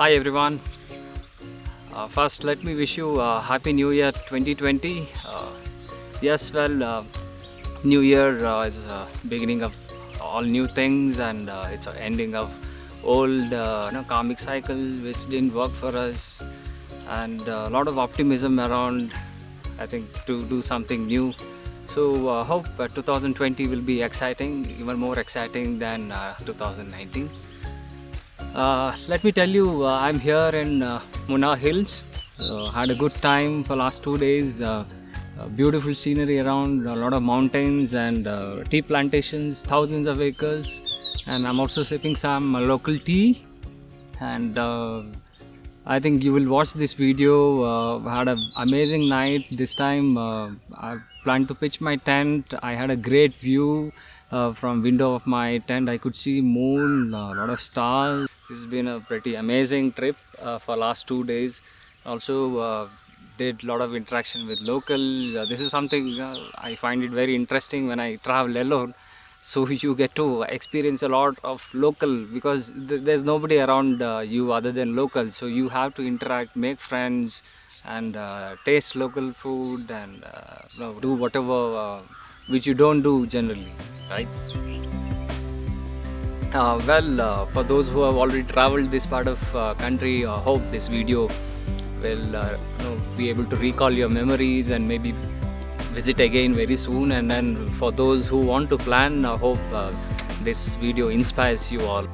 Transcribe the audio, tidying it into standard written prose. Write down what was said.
Hi everyone. First, let me wish you a Happy New Year 2020. Yes, well, New Year is beginning of all new things, and it's an ending of old karmic cycles which didn't work for us, and a lot of optimism around. I think to do something new. So hope 2020 will be exciting, even more exciting than 2019. Let me tell you, I'm here in Munnar Hills. Had a good time for last 2 days. Beautiful scenery around, a lot of mountains and tea plantations, thousands of acres. And I'm also sipping some local tea. And I think you will watch this video. Had an amazing night this time. I planned to pitch my tent. I had a great view from window of my tent. I could see moon, a lot of stars. This has been a pretty amazing trip for last 2 days. Also did a lot of interaction with locals. This is something I find it very interesting when I travel alone. So you get to experience a lot of local, because there's nobody around you other than local. So you have to interact, make friends, and taste local food, and do whatever which you don't do generally, right? For those who have already traveled this part of country, hope this video will be able to recall your memories and maybe visit again very soon. And then for those who want to plan, I hope this video inspires you all.